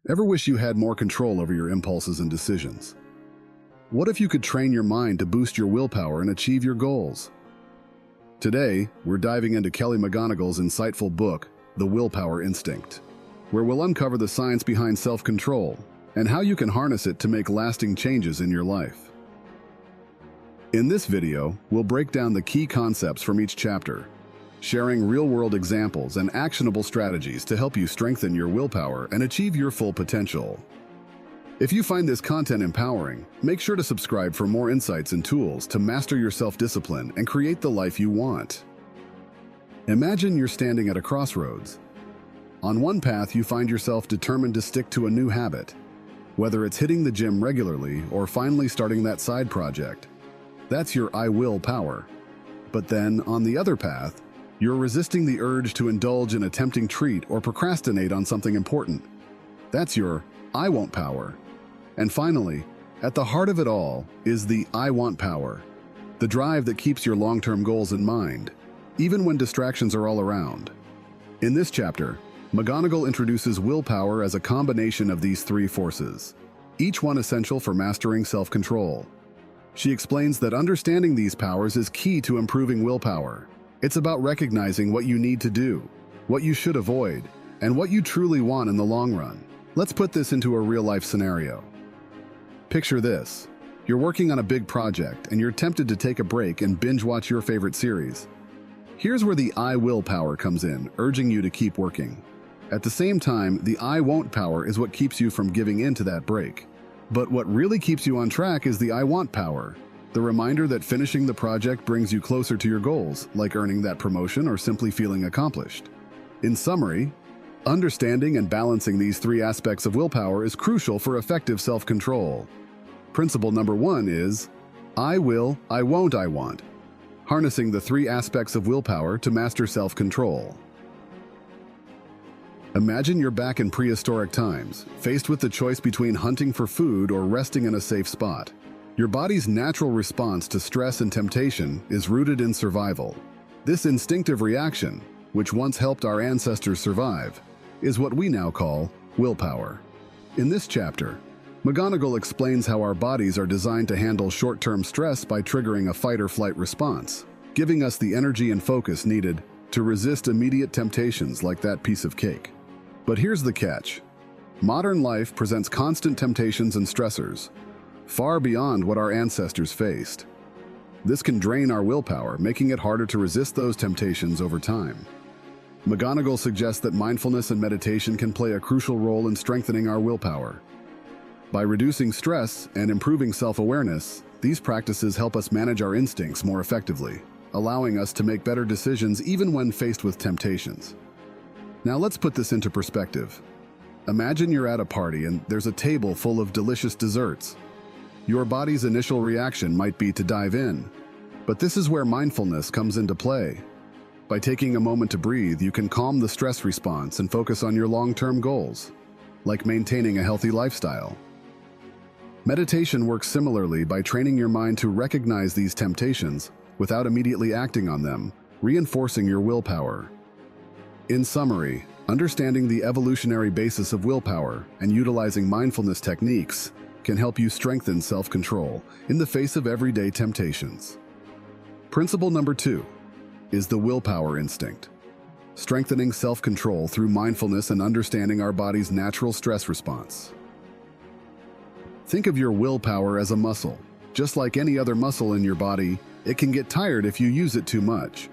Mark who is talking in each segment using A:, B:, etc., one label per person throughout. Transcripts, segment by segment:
A: Ever wish you had more control over your impulses and decisions? What if you could train your mind to boost your willpower and achieve your goals? Today, we're diving into Kelly McGonigal's insightful book, The Willpower Instinct, where we'll uncover the science behind self-control and how you can harness it to make lasting changes in your life. In this video, we'll break down the key concepts from each chapter, sharing real-world examples and actionable strategies to help you strengthen your willpower and achieve your full potential. If you find this content empowering, make sure to subscribe for more insights and tools to master your self-discipline and create the life you want. Imagine you're standing at a crossroads. On one path, you find yourself determined to stick to a new habit, whether it's hitting the gym regularly or finally starting that side project. That's your I will power. But then, on the other path, you're resisting the urge to indulge in a tempting treat or procrastinate on something important. That's your I won't power. And finally, at the heart of it all is the I want power, the drive that keeps your long-term goals in mind, even when distractions are all around. In this chapter, McGonigal introduces willpower as a combination of these three forces, each one essential for mastering self-control. She explains that understanding these powers is key to improving willpower. It's about recognizing what you need to do, what you should avoid, and what you truly want in the long run. Let's put this into a real-life scenario. Picture this. You're working on a big project and you're tempted to take a break and binge-watch your favorite series. Here's where the I will power comes in, urging you to keep working. At the same time, the I won't power is what keeps you from giving in to that break. But what really keeps you on track is the I want power, the reminder that finishing the project brings you closer to your goals, like earning that promotion or simply feeling accomplished. In summary, understanding and balancing these three aspects of willpower is crucial for effective self-control. Principle number 1 is I will, I won't, I want. Harnessing the three aspects of willpower to master self-control. Imagine you're back in prehistoric times, faced with the choice between hunting for food or resting in a safe spot. Your body's natural response to stress and temptation is rooted in survival. This instinctive reaction, which once helped our ancestors survive, is what we now call willpower. In this chapter, McGonigal explains how our bodies are designed to handle short-term stress by triggering a fight-or-flight response, giving us the energy and focus needed to resist immediate temptations like that piece of cake. But here's the catch. Modern life presents constant temptations and stressors, far beyond what our ancestors faced. This can drain our willpower, making it harder to resist those temptations over time. McGonigal suggests that mindfulness and meditation can play a crucial role in strengthening our willpower. By reducing stress and improving self-awareness, these practices help us manage our instincts more effectively, allowing us to make better decisions even when faced with temptations. Now let's put this into perspective. Imagine you're at a party and there's a table full of delicious desserts. Your body's initial reaction might be to dive in, but this is where mindfulness comes into play. By taking a moment to breathe, you can calm the stress response and focus on your long-term goals, like maintaining a healthy lifestyle. Meditation works similarly by training your mind to recognize these temptations without immediately acting on them, reinforcing your willpower. In summary, understanding the evolutionary basis of willpower and utilizing mindfulness techniques can help you strengthen self-control in the face of everyday temptations. Principle number 2 is the willpower instinct, strengthening self-control through mindfulness and understanding our body's natural stress response. Think of your willpower as a muscle. Just like any other muscle in your body, it can get tired if you use it too much.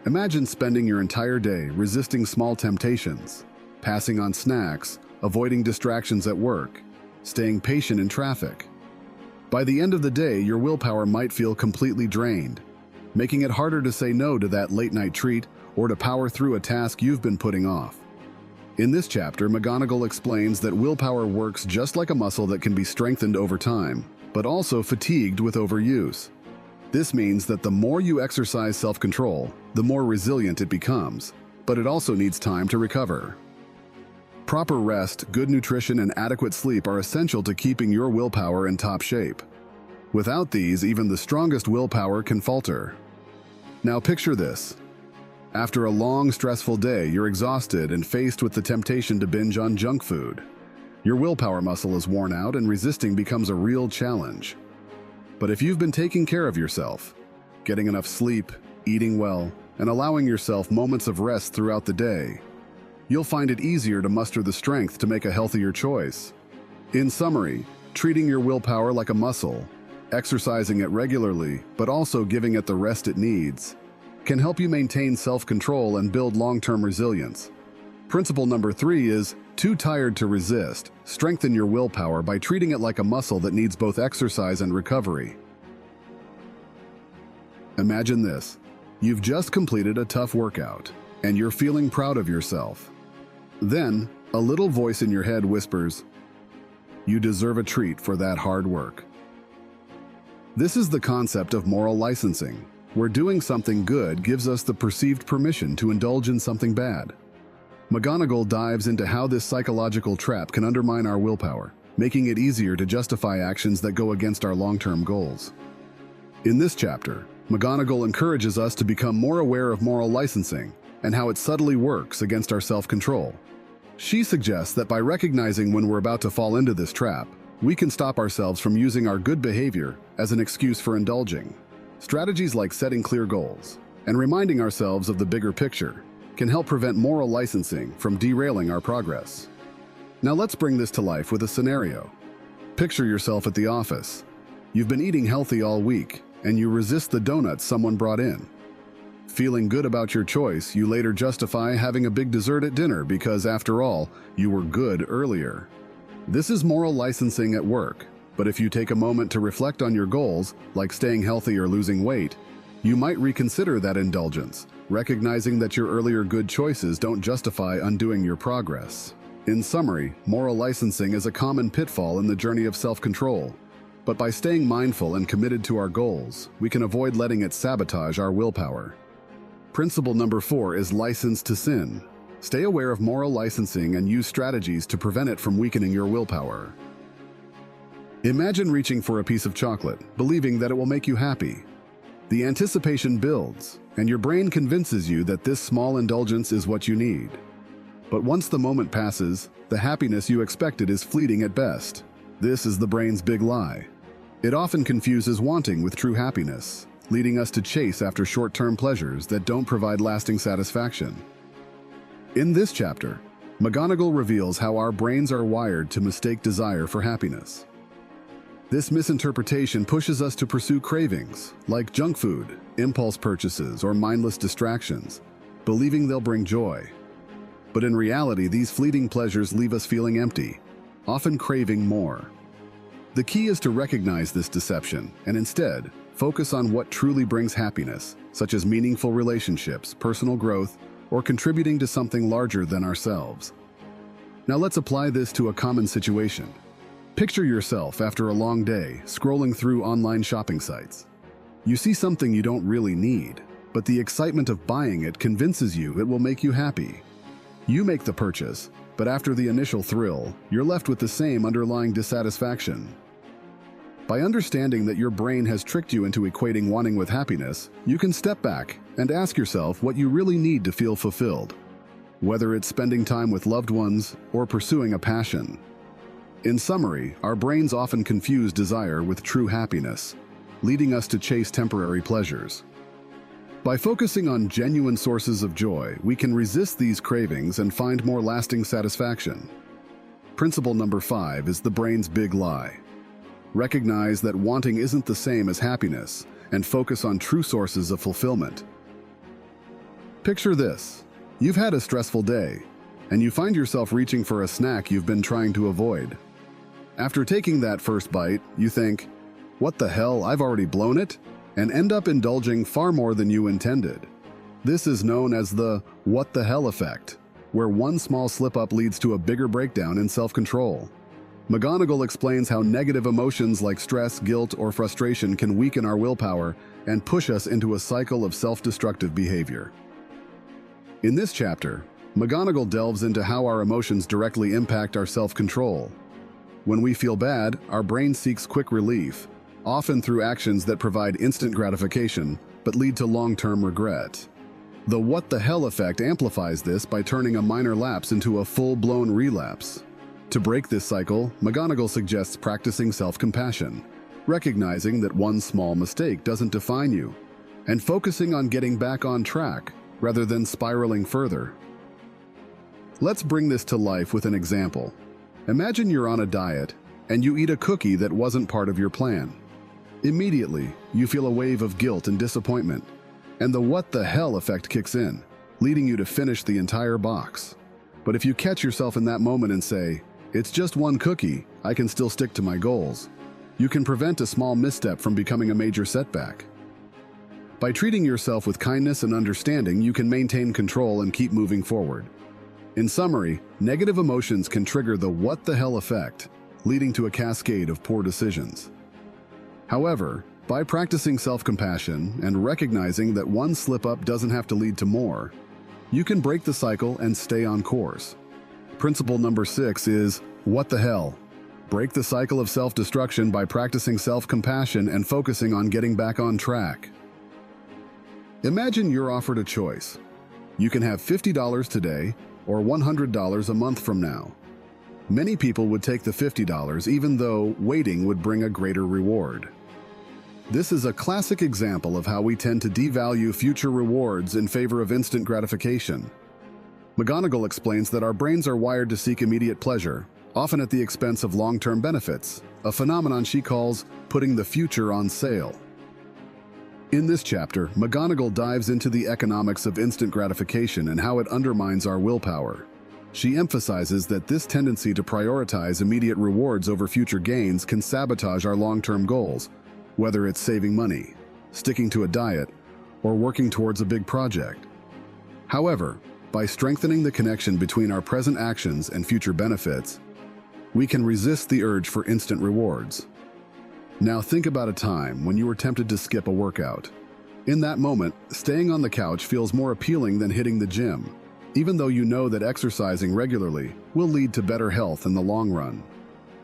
A: Imagine spending your entire day resisting small temptations, passing on snacks, avoiding distractions at work, staying patient in traffic. By the end of the day, your willpower might feel completely drained, making it harder to say no to that late-night treat or to power through a task you've been putting off. In this chapter, McGonigal explains that willpower works just like a muscle that can be strengthened over time, but also fatigued with overuse. This means that the more you exercise self-control, the more resilient it becomes, but it also needs time to recover. Proper rest, good nutrition, and adequate sleep are essential to keeping your willpower in top shape. Without these, even the strongest willpower can falter. Now picture this. After a long, stressful day, you're exhausted and faced with the temptation to binge on junk food. Your willpower muscle is worn out and resisting becomes a real challenge. But if you've been taking care of yourself, getting enough sleep, eating well, and allowing yourself moments of rest throughout the day, you'll find it easier to muster the strength to make a healthier choice. In summary, treating your willpower like a muscle, exercising it regularly, but also giving it the rest it needs, can help you maintain self-control and build long-term resilience. Principle number 3 is, too tired to resist. Strengthen your willpower by treating it like a muscle that needs both exercise and recovery. Imagine this. You've just completed a tough workout, and you're feeling proud of yourself. Then, a little voice in your head whispers, "You deserve a treat for that hard work." This is the concept of moral licensing, where doing something good gives us the perceived permission to indulge in something bad. McGonigal dives into how this psychological trap can undermine our willpower, making it easier to justify actions that go against our long-term goals. In this chapter, McGonigal encourages us to become more aware of moral licensing and how it subtly works against our self-control. She suggests that by recognizing when we're about to fall into this trap, we can stop ourselves from using our good behavior as an excuse for indulging. Strategies like setting clear goals and reminding ourselves of the bigger picture can help prevent moral licensing from derailing our progress. Now let's bring this to life with a scenario. Picture yourself at the office. You've been eating healthy all week, and you resist the donuts someone brought in. Feeling good about your choice, you later justify having a big dessert at dinner because, after all, you were good earlier. This is moral licensing at work, but if you take a moment to reflect on your goals, like staying healthy or losing weight, you might reconsider that indulgence, recognizing that your earlier good choices don't justify undoing your progress. In summary, moral licensing is a common pitfall in the journey of self-control. But by staying mindful and committed to our goals, we can avoid letting it sabotage our willpower. Principle number 4 is license to sin. Stay aware of moral licensing and use strategies to prevent it from weakening your willpower. Imagine reaching for a piece of chocolate, believing that it will make you happy. The anticipation builds, and your brain convinces you that this small indulgence is what you need. But once the moment passes, the happiness you expected is fleeting at best. This is the brain's big lie. It often confuses wanting with true happiness, leading us to chase after short-term pleasures that don't provide lasting satisfaction. In this chapter, McGonigal reveals how our brains are wired to mistake desire for happiness. This misinterpretation pushes us to pursue cravings, like junk food, impulse purchases, or mindless distractions, believing they'll bring joy. But in reality, these fleeting pleasures leave us feeling empty, often craving more. The key is to recognize this deception and instead focus on what truly brings happiness, such as meaningful relationships, personal growth, or contributing to something larger than ourselves. Now let's apply this to a common situation. Picture yourself after a long day, scrolling through online shopping sites. You see something you don't really need, but the excitement of buying it convinces you it will make you happy. You make the purchase, but after the initial thrill, you're left with the same underlying dissatisfaction. By understanding that your brain has tricked you into equating wanting with happiness, you can step back and ask yourself what you really need to feel fulfilled, whether it's spending time with loved ones or pursuing a passion. In summary, our brains often confuse desire with true happiness, leading us to chase temporary pleasures. By focusing on genuine sources of joy, we can resist these cravings and find more lasting satisfaction. Principle number 5 is the brain's big lie. Recognize that wanting isn't the same as happiness, and focus on true sources of fulfillment. Picture this. You've had a stressful day, and you find yourself reaching for a snack you've been trying to avoid. After taking that first bite, you think, "What the hell, I've already blown it?" and end up indulging far more than you intended. This is known as the "what the hell" effect, where one small slip-up leads to a bigger breakdown in self-control. McGonigal explains how negative emotions like stress, guilt, or frustration can weaken our willpower and push us into a cycle of self-destructive behavior. In this chapter, McGonigal delves into how our emotions directly impact our self-control. When we feel bad, our brain seeks quick relief, often through actions that provide instant gratification but lead to long-term regret. The "what the hell" effect amplifies this by turning a minor lapse into a full-blown relapse. To break this cycle, McGonigal suggests practicing self-compassion, recognizing that one small mistake doesn't define you, and focusing on getting back on track rather than spiraling further. Let's bring this to life with an example. Imagine you're on a diet and you eat a cookie that wasn't part of your plan. Immediately, you feel a wave of guilt and disappointment, and the what the hell effect kicks in, leading you to finish the entire box. But if you catch yourself in that moment and say, "It's just one cookie, I can still stick to my goals," you can prevent a small misstep from becoming a major setback. By treating yourself with kindness and understanding, you can maintain control and keep moving forward. In summary, negative emotions can trigger the what the hell effect, leading to a cascade of poor decisions. However, by practicing self-compassion and recognizing that one slip-up doesn't have to lead to more, you can break the cycle and stay on course. Principle number 6 is, what the hell? Break the cycle of self-destruction by practicing self-compassion and focusing on getting back on track. Imagine you're offered a choice. You can have $50 today or $100 a month from now. Many people would take the $50 even though waiting would bring a greater reward. This is a classic example of how we tend to devalue future rewards in favor of instant gratification. McGonigal explains that our brains are wired to seek immediate pleasure, often at the expense of long-term benefits, a phenomenon she calls putting the future on sale. In this chapter, McGonigal dives into the economics of instant gratification and how it undermines our willpower. She emphasizes that this tendency to prioritize immediate rewards over future gains can sabotage our long-term goals, whether it's saving money, sticking to a diet, or working towards a big project. However, by strengthening the connection between our present actions and future benefits, we can resist the urge for instant rewards. Now think about a time when you were tempted to skip a workout. In that moment, staying on the couch feels more appealing than hitting the gym, even though you know that exercising regularly will lead to better health in the long run.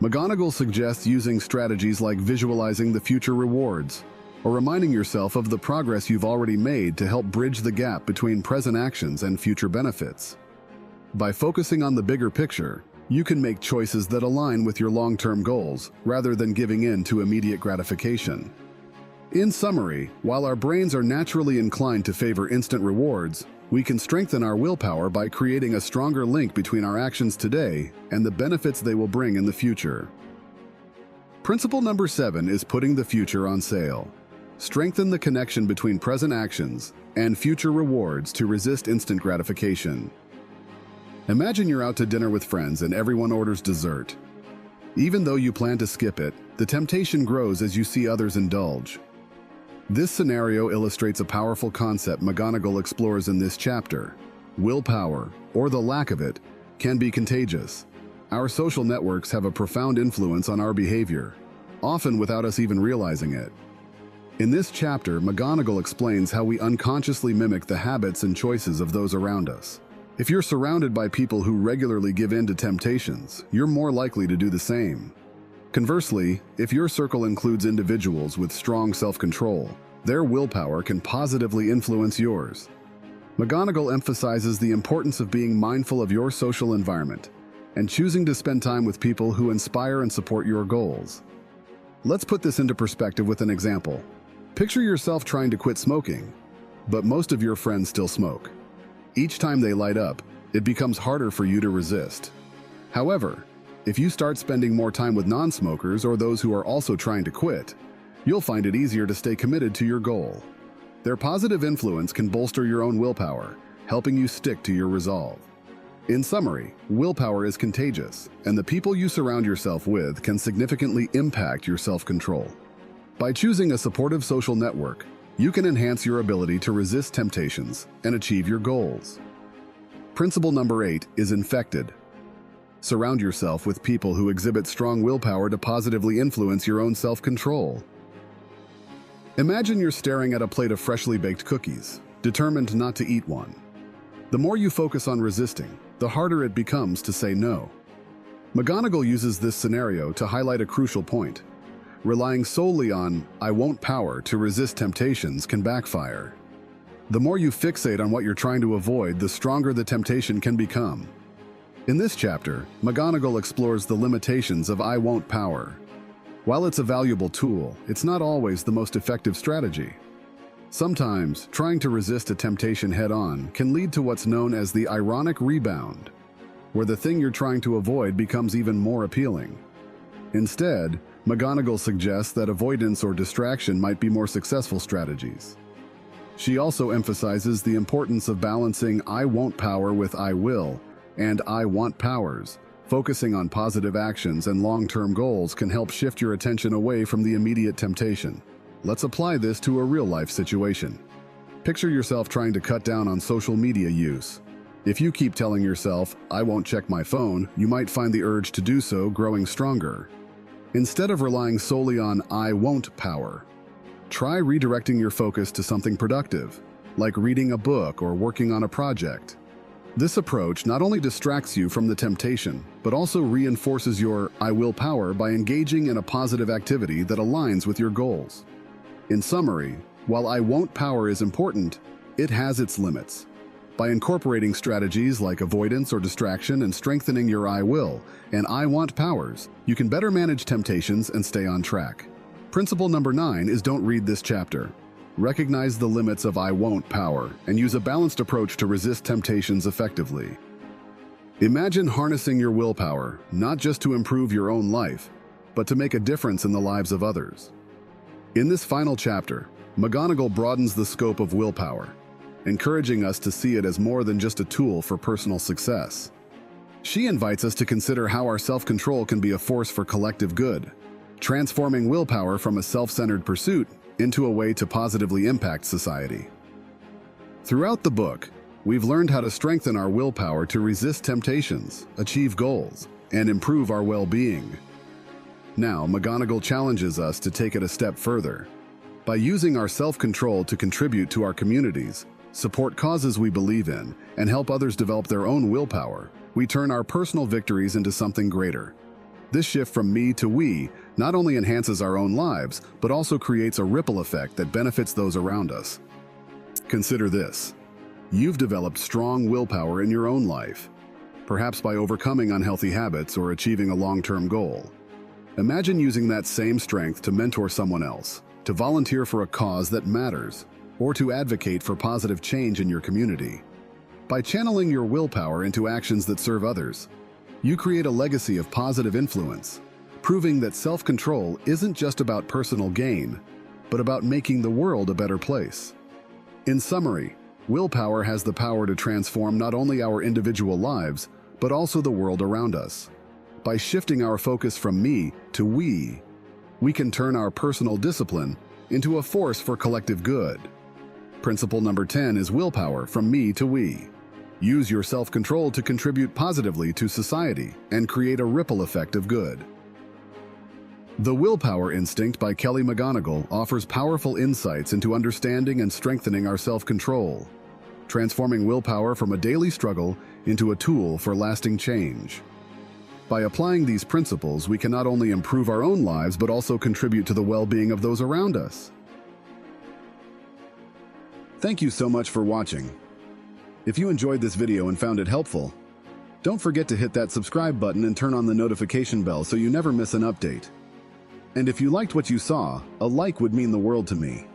A: McGonigal suggests using strategies like visualizing the future rewards, or reminding yourself of the progress you've already made to help bridge the gap between present actions and future benefits. By focusing on the bigger picture, you can make choices that align with your long-term goals, rather than giving in to immediate gratification. In summary, while our brains are naturally inclined to favor instant rewards, we can strengthen our willpower by creating a stronger link between our actions today and the benefits they will bring in the future. Principle number 7 is putting the future on sale. Strengthen the connection between present actions and future rewards to resist instant gratification. Imagine you're out to dinner with friends and everyone orders dessert. Even though you plan to skip it, the temptation grows as you see others indulge. This scenario illustrates a powerful concept McGonigal explores in this chapter. Willpower, or the lack of it, can be contagious. Our social networks have a profound influence on our behavior, often without us even realizing it. In this chapter, McGonigal explains how we unconsciously mimic the habits and choices of those around us. If you're surrounded by people who regularly give in to temptations, you're more likely to do the same. Conversely, if your circle includes individuals with strong self-control, their willpower can positively influence yours. McGonigal emphasizes the importance of being mindful of your social environment and choosing to spend time with people who inspire and support your goals. Let's put this into perspective with an example. Picture yourself trying to quit smoking, but most of your friends still smoke. Each time they light up, it becomes harder for you to resist. However, if you start spending more time with non-smokers or those who are also trying to quit, you'll find it easier to stay committed to your goal. Their positive influence can bolster your own willpower, helping you stick to your resolve. In summary, willpower is contagious, and the people you surround yourself with can significantly impact your self-control. By choosing a supportive social network, you can enhance your ability to resist temptations and achieve your goals. Principle number 8 is infected. Surround yourself with people who exhibit strong willpower to positively influence your own self-control. Imagine you're staring at a plate of freshly baked cookies, determined not to eat one. The more you focus on resisting, the harder it becomes to say no. McGonigal uses this scenario to highlight a crucial point. Relying solely on "I won't" power to resist temptations can backfire. The more you fixate on what you're trying to avoid, the stronger the temptation can become. In this chapter, McGonigal explores the limitations of I won't power. While it's a valuable tool, it's not always the most effective strategy. Sometimes, trying to resist a temptation head-on can lead to what's known as the ironic rebound, where the thing you're trying to avoid becomes even more appealing. Instead, McGonigal suggests that avoidance or distraction might be more successful strategies. She also emphasizes the importance of balancing I won't power with I will and I want powers. Focusing on positive actions and long-term goals can help shift your attention away from the immediate temptation. Let's apply this to a real-life situation. Picture yourself trying to cut down on social media use. If you keep telling yourself, I won't check my phone, you might find the urge to do so growing stronger. Instead of relying solely on I won't power, try redirecting your focus to something productive, like reading a book or working on a project. This approach not only distracts you from the temptation, but also reinforces your I will power by engaging in a positive activity that aligns with your goals. In summary, while I won't power is important, it has its limits. By incorporating strategies like avoidance or distraction and strengthening your I will and I want powers, you can better manage temptations and stay on track. Principle number 9 is don't read this chapter. Recognize the limits of I won't power and use a balanced approach to resist temptations effectively. Imagine harnessing your willpower, not just to improve your own life, but to make a difference in the lives of others. In this final chapter, McGonigal broadens the scope of willpower, encouraging us to see it as more than just a tool for personal success. She invites us to consider how our self-control can be a force for collective good, transforming willpower from a self-centered pursuit into a way to positively impact society. Throughout the book, we've learned how to strengthen our willpower to resist temptations, achieve goals, and improve our well-being. Now, McGonigal challenges us to take it a step further. By using our self-control to contribute to our communities, support causes we believe in, and help others develop their own willpower, we turn our personal victories into something greater. This shift from me to we not only enhances our own lives, but also creates a ripple effect that benefits those around us. Consider this. You've developed strong willpower in your own life, perhaps by overcoming unhealthy habits or achieving a long-term goal. Imagine using that same strength to mentor someone else, to volunteer for a cause that matters, or to advocate for positive change in your community. By channeling your willpower into actions that serve others, you create a legacy of positive influence, proving that self-control isn't just about personal gain, but about making the world a better place. In summary, willpower has the power to transform not only our individual lives, but also the world around us. By shifting our focus from me to we can turn our personal discipline into a force for collective good. Principle number 10 is willpower from me to we. Use your self-control to contribute positively to society and create a ripple effect of good. The Willpower Instinct by Kelly McGonigal offers powerful insights into understanding and strengthening our self-control, transforming willpower from a daily struggle into a tool for lasting change. By applying these principles, we can not only improve our own lives, but also contribute to the well-being of those around us. Thank you so much for watching. If you enjoyed this video and found it helpful, don't forget to hit that subscribe button and turn on the notification bell so you never miss an update. And if you liked what you saw, a like would mean the world to me.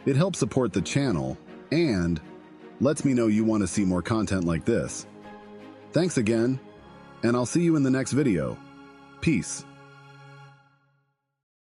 A: It helps support the channel and lets me know you want to see more content like this. Thanks again, and I'll see you in the next video. Peace.